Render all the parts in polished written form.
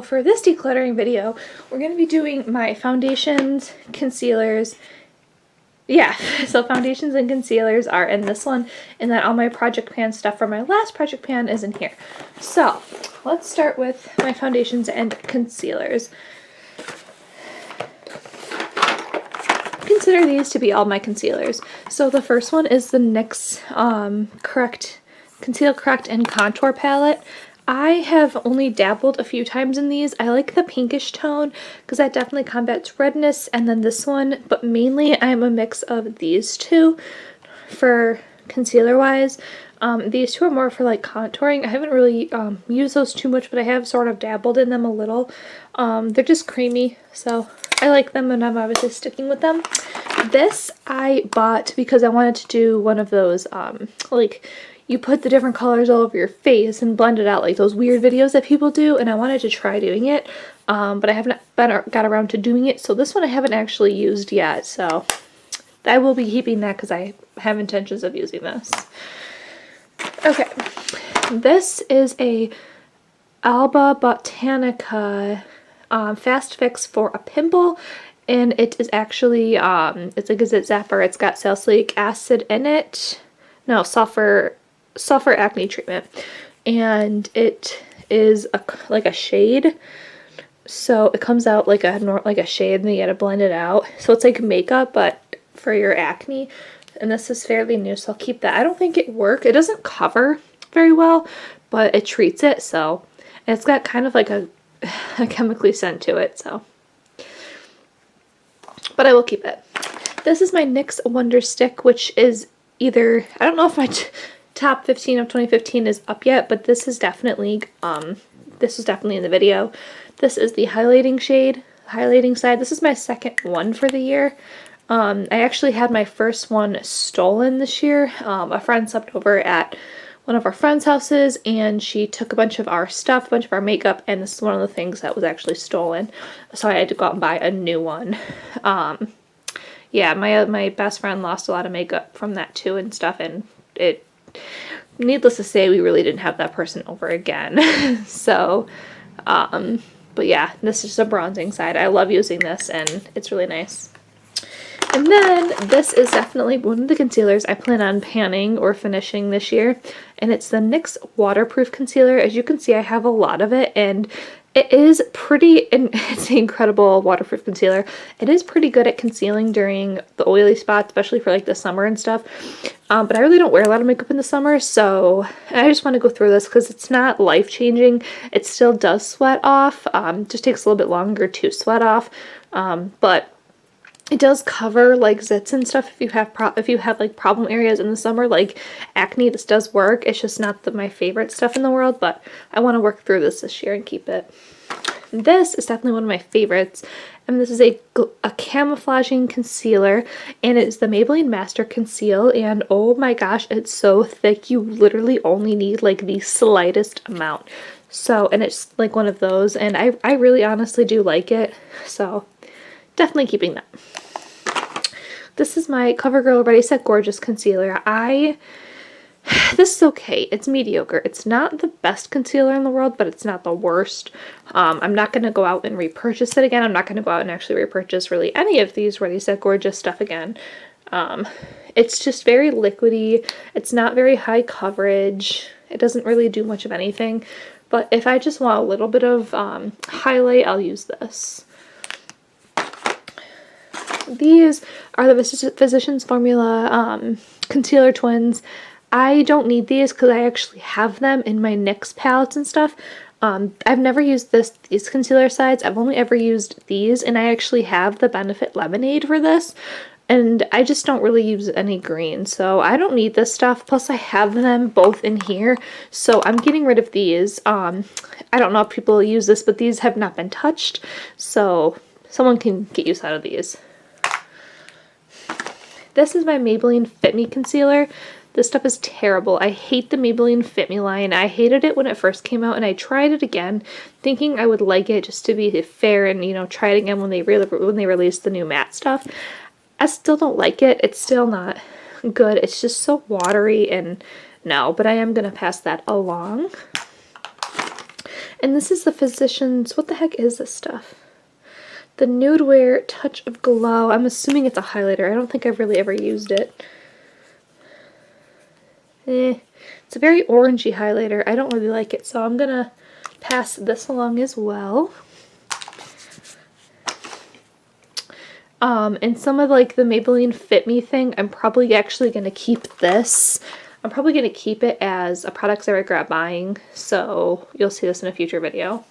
For this decluttering video, we're going to be doing my foundations, concealers. Yeah, so foundations and concealers are in this one, and then all my project pan stuff from my last project pan is in here. So let's start with my foundations and concealers. Consider these to be all my concealers. So the first one is the NYX Conceal, Correct, and Contour palette. I have only dabbled a few times in these. I like the pinkish tone because that definitely combats redness, and then this one, but mainly I'm a mix of these two for concealer wise. These two are more for like contouring. I haven't really used those too much, but I have sort of dabbled in them a little. They're just creamy, so I like them, and I'm obviously sticking with them. This I bought because I wanted to do one of those like you put the different colors all over your face and blend it out, like those weird videos that people do, and I wanted to try doing it, but I haven't got around to doing it, so this one I haven't actually used yet, so I will be keeping that because I have intentions of using this. Okay, this is a Alba Botanica Fast Fix for a pimple, and it is actually, it's a Gazette Zapper. It's got salicylic acid in it. No, sulfur acne treatment, and it is like a shade, so it comes out like a shade, and then you gotta blend it out, so it's like makeup but for your acne, and this is fairly new, so I'll keep that. I don't think it works. It doesn't cover very well, but it treats it, so, and it's got kind of like a chemically scent to it, so, but I will keep it. This is my NYX Wonder Stick, which is either, I don't know if my top 15 of 2015 is up yet, but this is definitely this is definitely in the video. This is the highlighting shade, highlighting side. This is my second one for the year. I actually had my first one stolen this year. A friend slept over at one of our friends' houses, and she took a bunch of our stuff, a bunch of our makeup, and this is one of the things that was actually stolen, so I had to go out and buy a new one. Yeah, my best friend lost a lot of makeup from that too and stuff, and it, needless to say, we really didn't have that person over again. So, but yeah, this is a bronzing side. I love using this, and it's really nice. And then this is definitely one of the concealers I plan on panning or finishing this year, and it's the NYX Waterproof Concealer. As you can see, I have a lot of it, and it is pretty, and it's an incredible waterproof concealer. It is pretty good at concealing during the oily spots, especially for like the summer and stuff. But I really don't wear a lot of makeup in the summer, so I just want to go through this because it's not life-changing. It still does sweat off. Just takes a little bit longer to sweat off, but it does cover like zits and stuff if you have like problem areas in the summer, like acne. This does work. It's just not my favorite stuff in the world, but I want to work through this year and keep it. This is definitely one of my favorites, and this is a camouflaging concealer, and it is the Maybelline Master Conceal, and oh my gosh, it's so thick. You literally only need like the slightest amount. So, and it's like one of those, and I really honestly do like it, so definitely keeping that. This is my CoverGirl Ready Set Gorgeous concealer. This is okay. It's mediocre. It's not the best concealer in the world, but it's not the worst. I'm not going to go out and repurchase it again. I'm not going to go out and actually repurchase really any of these Ready Set Gorgeous stuff again. It's just very liquidy. It's not very high coverage. It doesn't really do much of anything. But if I just want a little bit of highlight, I'll use this. These are the Physicians Formula Concealer Twins. I don't need these because I actually have them in my NYX palettes and stuff. I've never used these concealer sides. I've only ever used these, and I actually have the Benefit Lemonade for this. And I just don't really use any green, so I don't need this stuff. Plus, I have them both in here, so I'm getting rid of these. I don't know if people use this, but these have not been touched, so someone can get use out of these. This is my Maybelline Fit Me concealer. This stuff is terrible. I hate the Maybelline Fit Me line. I hated it when it first came out, and I tried it again, thinking I would like it just to be fair and, you know, try it again when they released the new matte stuff. I still don't like it. It's still not good. It's just so watery, and no, but I am going to pass that along. And this is the Physicians, what the heck is this stuff? The Nude Wear Touch of Glow. I'm assuming it's a highlighter. I don't think I've really ever used it. It's a very orangey highlighter. I don't really like it, so I'm gonna pass this along as well. And some of like the Maybelline Fit Me thing, I'm probably actually gonna keep this. I'm probably gonna keep it as a product I regret buying, so you'll see this in a future video.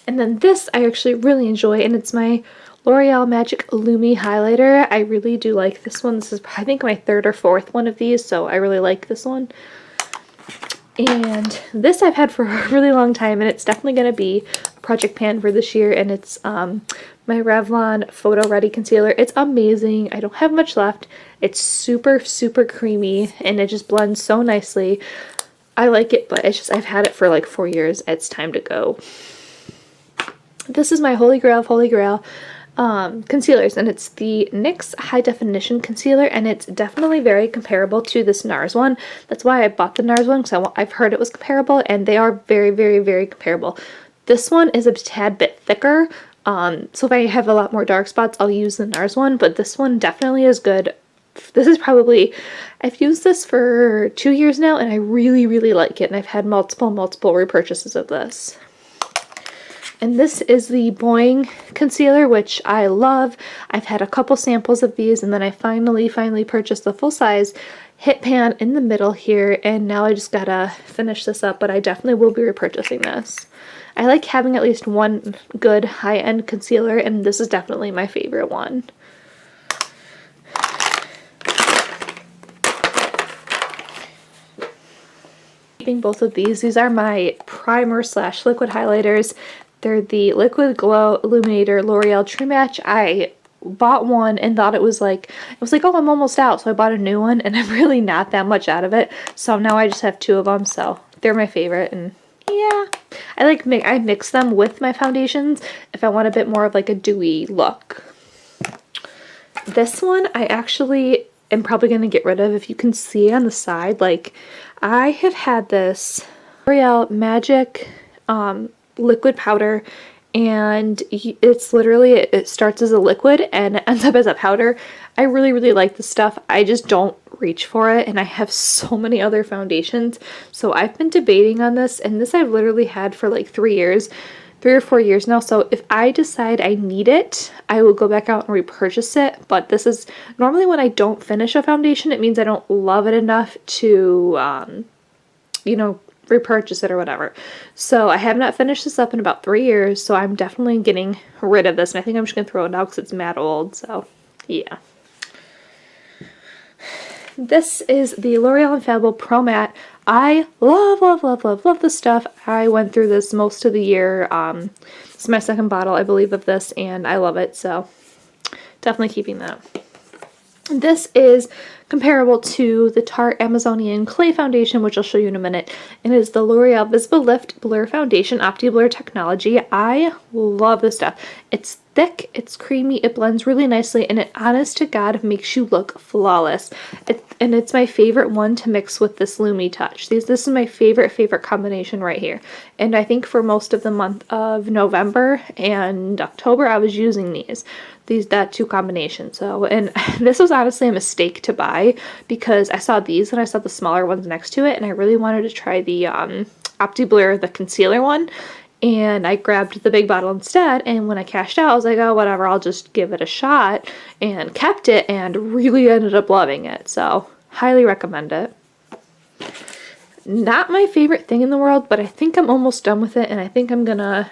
And then this I actually really enjoy, and it's my L'Oreal Magic Lumi highlighter. I really do like this one. This is, I think, my third or fourth one of these, so I really like this one. And this I've had for a really long time, and it's definitely going to be a project pan for this year, and it's my Revlon Photo Ready Concealer. It's amazing. I don't have much left. It's super, super creamy, and it just blends so nicely. I like it, but it's just, I've had it for like 4 years. It's time to go. This is my Holy Grail of Holy Grail concealers, and it's the NYX High Definition Concealer, and it's definitely very comparable to this NARS one. That's why I bought the NARS one, because I've heard it was comparable, and they are very, very, very comparable. This one is a tad bit thicker, so if I have a lot more dark spots, I'll use the NARS one, but this one definitely is good. This is probably, I've used this for 2 years now, and I really, really like it, and I've had multiple repurchases of this. And this is the Boing concealer, which I love. I've had a couple samples of these, and then I finally purchased the full-size hit pan in the middle here, and now I just gotta finish this up, but I definitely will be repurchasing this. I like having at least one good high-end concealer, and this is definitely my favorite one. Keeping both of these. These are my primer / liquid highlighters. They're the Liquid Glow Illuminator L'Oreal True Match. I bought one and thought it was like, oh, I'm almost out, so I bought a new one, and I'm really not that much out of it. So now I just have 2 of them, so they're my favorite, and yeah. I mix them with my foundations if I want a bit more of like a dewy look. This one I actually am probably going to get rid of. If you can see on the side, like, I have had this L'Oreal Magic liquid powder, and it's literally, it starts as a liquid and it ends up as a powder. I really, really like this stuff. I just don't reach for it, and I have so many other foundations, so I've been debating on this, and this I've literally had for like 3 or 4 years now. So if I decide I need it, I will go back out and repurchase it. But this is normally when I don't finish a foundation, it means I don't love it enough to you know, repurchase it or whatever. So I have not finished this up in about 3 years, so I'm definitely getting rid of this, and I think I'm just gonna throw it out because it's mad old. So yeah. This is the L'Oreal Infallible Pro Matte. I love this stuff. I went through this most of the year. This is my second bottle, I believe, of this, and I love it, so definitely keeping that. This is comparable to the Tarte Amazonian Clay Foundation, which I'll show you in a minute. It is the L'Oreal Visible Lift Blur Foundation, Opti Blur technology. I love this stuff. It's thick, it's creamy, it blends really nicely, and it, honest to God, makes you look flawless. And it's my favorite one to mix with this Lumi Touch. This is my favorite combination right here. And I think for most of the month of November and October, I was using that 2 combinations. So, and this was honestly a mistake to buy because I saw these and I saw the smaller ones next to it, and I really wanted to try the Opti Blur, the concealer one, and I grabbed the big bottle instead. And when I cashed out, I was like, oh, whatever, I'll just give it a shot, and kept it and really ended up loving it. So highly recommend it. Not my favorite thing in the world, but I think I'm almost done with it, and I think I'm gonna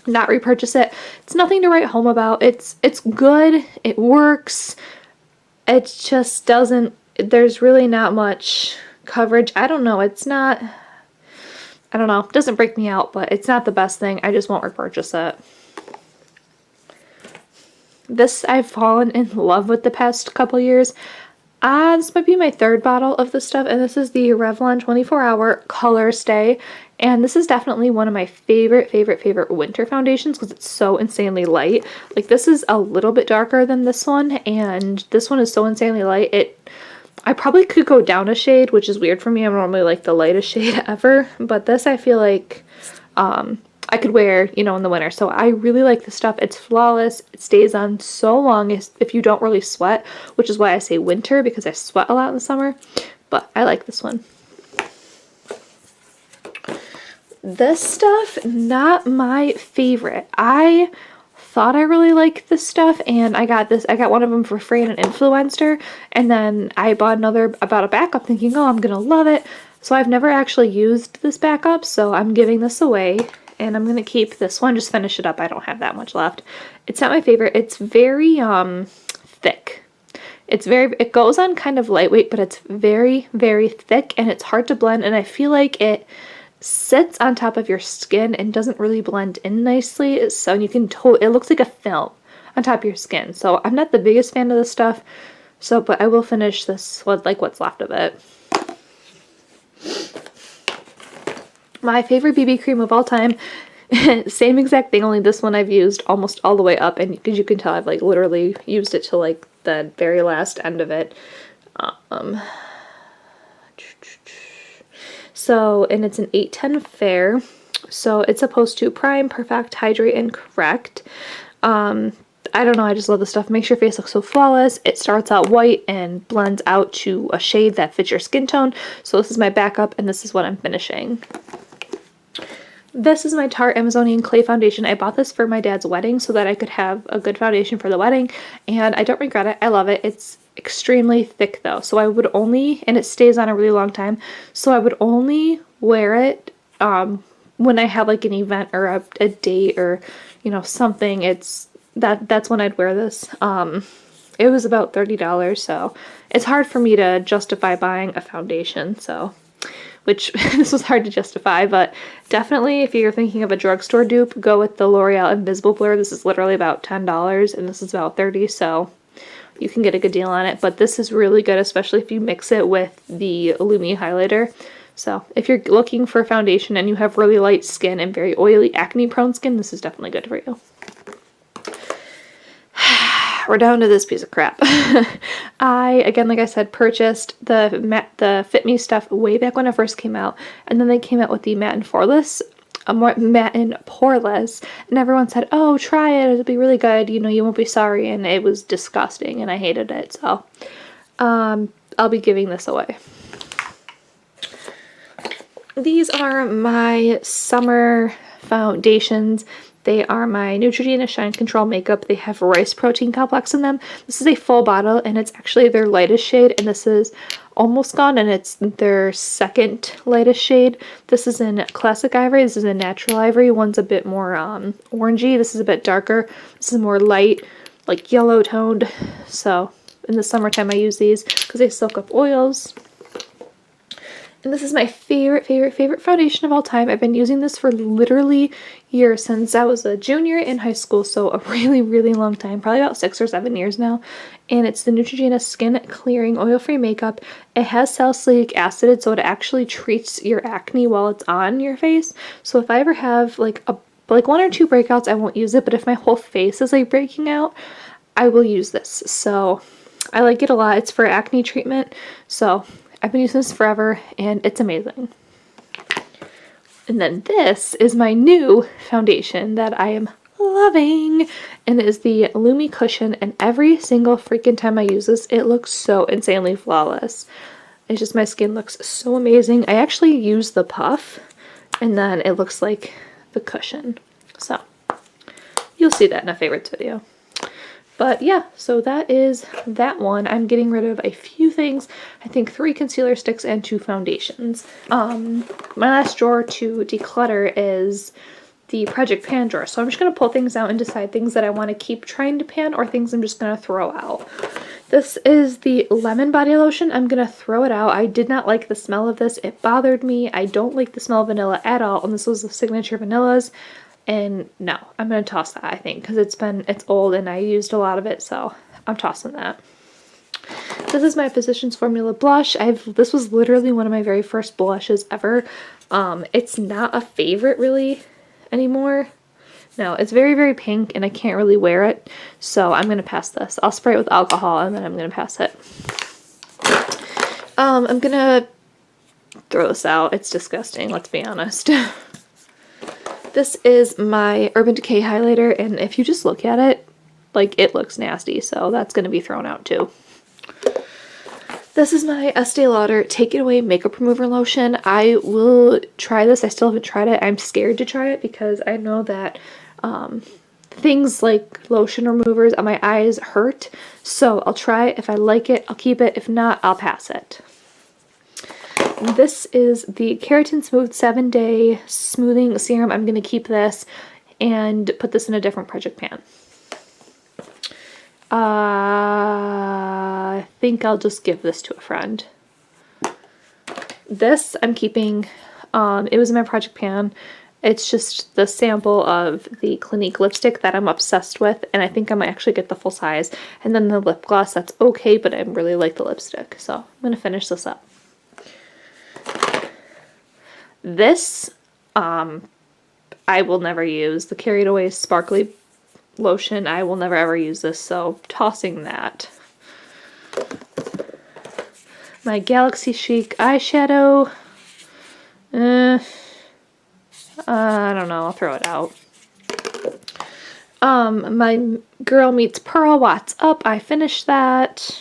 not repurchase it. It's nothing to write home about. It's good, it works, it just doesn't, there's really not much coverage. I don't know, it's not, I don't know, it doesn't break me out, but it's not the best thing. I just won't repurchase it. This I've fallen in love with the past couple years. This might be my 3rd bottle of this stuff, and this is the Revlon 24-Hour Color Stay. And this is definitely one of my favorite winter foundations because it's so insanely light. Like, this is a little bit darker than this one, and this one is so insanely light. I probably could go down a shade, which is weird for me. I'm normally like the lightest shade ever, but this I feel like I could wear, you know, in the winter. So I really like this stuff. It's flawless. It stays on so long if you don't really sweat, which is why I say winter, because I sweat a lot in the summer. But I like this one. This stuff, not my favorite. I thought I really liked this stuff, and I got one of them for free in an influencer, and then I bought a backup thinking, oh, I'm gonna love it. So I've never actually used this backup, so I'm giving this away, and I'm gonna keep this one, just finish it up. I don't have that much left. It's not my favorite. It's very thick. It goes on kind of lightweight, but it's very, very thick, and it's hard to blend, and I feel like it sits on top of your skin and doesn't really blend in nicely, so you can it looks like a film on top of your skin. So I'm not the biggest fan of this stuff, but I will finish this with like what's left of it. My favorite BB cream of all time, same exact thing, only this one I've used almost all the way up, and because you can tell I've like literally used it to like the very last end of it. So, and it's an 810 Fair, so it's supposed to prime, perfect, hydrate, and correct. I don't know, I just love this stuff. Makes your face look so flawless. It starts out white and blends out to a shade that fits your skin tone. So this is my backup, and this is what I'm finishing. This is my Tarte Amazonian Clay Foundation. I bought this for my dad's wedding so that I could have a good foundation for the wedding, and I don't regret it. I love it. It's extremely thick though, so I would only, and it stays on a really long time, so I would only wear it when I have like an event or a date or, you know, something. That's when I'd wear this. It was about $30, so it's hard for me to justify buying a foundation, so which this was hard to justify, but definitely if you're thinking of a drugstore dupe, go with the L'Oreal Invisible Blur. This is literally about $10 and this is about $30, so you can get a good deal on it. But this is really good, especially if you mix it with the Lumi highlighter. So if you're looking for a foundation and you have really light skin and very oily, acne prone skin, this is definitely good for you. We're down to this piece of crap. Again, like I said, purchased the Fit Me stuff way back when it first came out, and then they came out with the matte and poreless, and everyone said, oh, try it, it'll be really good, you know, you won't be sorry, and it was disgusting, and I hated it, so I'll be giving this away. These are my summer foundations. They are my Neutrogena Shine Control Makeup. They have rice protein complex in them. This is a full bottle, and it's actually their lightest shade, and this is almost gone, and it's their second lightest shade. This is in Classic Ivory. This is in Natural Ivory. One's a bit more orangey. This is a bit darker. This is more light, like yellow toned. So in the summertime I use these because they soak up oils. And this is my favorite foundation of all time. I've been using this for literally years, since I was a junior in high school, so a really long time, probably about 6 or 7 years now. And it's the Neutrogena Skin Clearing Oil-Free Makeup. It has salicylic acid, so it actually treats your acne while it's on your face. So if I ever have like 1 or 2 breakouts, I won't use it, but if my whole face is like breaking out, I will use this. So I like it a lot. It's for acne treatment, so I've been using this forever, and it's amazing. And then this is my new foundation that I am loving, and it is the Lumi Cushion, and every single freaking time I use this, it looks so insanely flawless. It's just, my skin looks so amazing. I actually use the puff, and then it looks like the cushion. So, you'll see that in a favorites video. But yeah, so that is that one. I'm getting rid of a few things. I think 3 concealer sticks and 2 foundations. My last drawer to declutter is the Project Pan drawer. So I'm just going to pull things out and decide things that I want to keep trying to pan or things I'm just going to throw out. This is the lemon body lotion. I'm going to throw it out. I did not like the smell of this. It bothered me. I don't like the smell of vanilla at all. And this was the Signature Vanillas. And no, I'm going to toss that, I think, because it's old and I used a lot of it, so I'm tossing that. This is my Physicians Formula blush. This was literally one of my very first blushes ever. It's not a favorite really anymore. No, it's very pink and I can't really wear it, so I'm going to pass this. I'll spray it with alcohol and then I'm going to pass it. I'm gonna throw this out. It's disgusting, let's be honest. This is my Urban Decay highlighter, and if you just look at it, like, it looks nasty, so that's gonna be thrown out too. This is my Estee Lauder Take It Away Makeup Remover Lotion. I will try this. I still haven't tried it. I'm scared to try it because I know that things like lotion removers on my eyes hurt. So I'll try it. If I like it, I'll keep it. If not, I'll pass it. This is the Keratin Smooth 7-Day Smoothing Serum. I'm going to keep this and put this in a different project pan. I think I'll just give this to a friend. This I'm keeping. It was in my project pan. It's just the sample of the Clinique lipstick that I'm obsessed with, and I think I might actually get the full size. And then the lip gloss, that's okay, but I really like the lipstick, so I'm going to finish this up. This, I will never use. The Carried Away Sparkly Lotion, I will never ever use this, so tossing that. My Galaxy Chic eyeshadow, I don't know, I'll throw it out. My Girl Meets Pearl Watts Up, I finished that.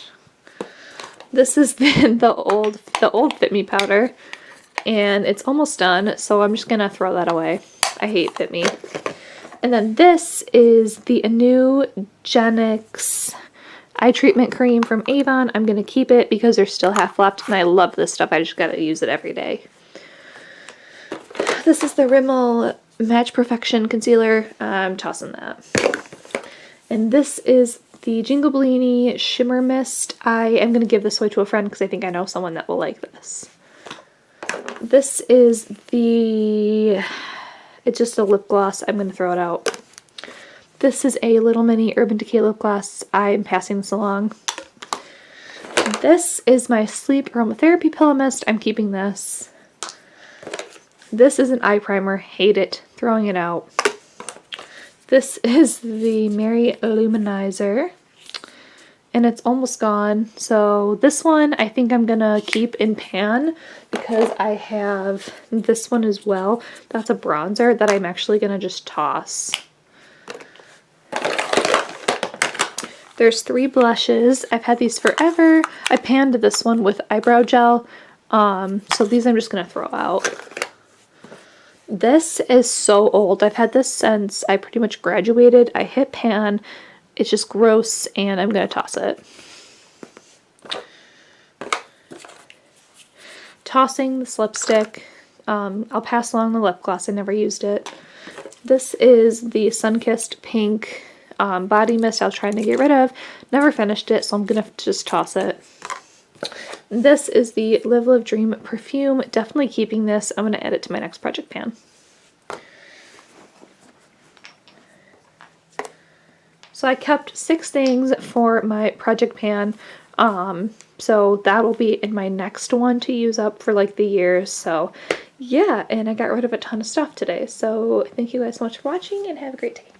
This is the old Fit Me powder, and it's almost done, so I'm just gonna throw that away. I hate Fit Me. And then this is the Anew Genix eye treatment cream from Avon. I'm going to keep it because there's still half left, and I love this stuff. I just got to use it every day. This is the Rimmel Match Perfection Concealer. I'm tossing that. And this is the Jingle Bellini Shimmer Mist. I am going to give this away to a friend because I think I know someone that will like this. This is it's just a lip gloss. I'm going to throw it out. This is a little mini Urban Decay lip gloss. I'm passing this along. This is my Sleep Aromatherapy Pillow Mist. I'm keeping this. This is an eye primer. Hate it. Throwing it out. This is the Mary Illuminizer, and it's almost gone. So this one I think I'm gonna keep in pan because I have this one as well. That's a bronzer that I'm actually gonna just toss. There's 3 blushes. I've had these forever. I panned this one with eyebrow gel. So these I'm just gonna throw out. This is so old. I've had this since I pretty much graduated. I hit pan. It's just gross, and I'm gonna toss it. Tossing this lipstick. I'll pass along the lip gloss. I never used it. This is the Sunkissed Pink body mist I was trying to get rid of. Never finished it, so I'm gonna just toss it. This is the Live Live Dream perfume. Definitely keeping this. I'm gonna add it to my next project pan. So I kept 6 things for my project pan. So that will be in my next one to use up for like the year. So yeah, and I got rid of a ton of stuff today. So thank you guys so much for watching, and have a great day.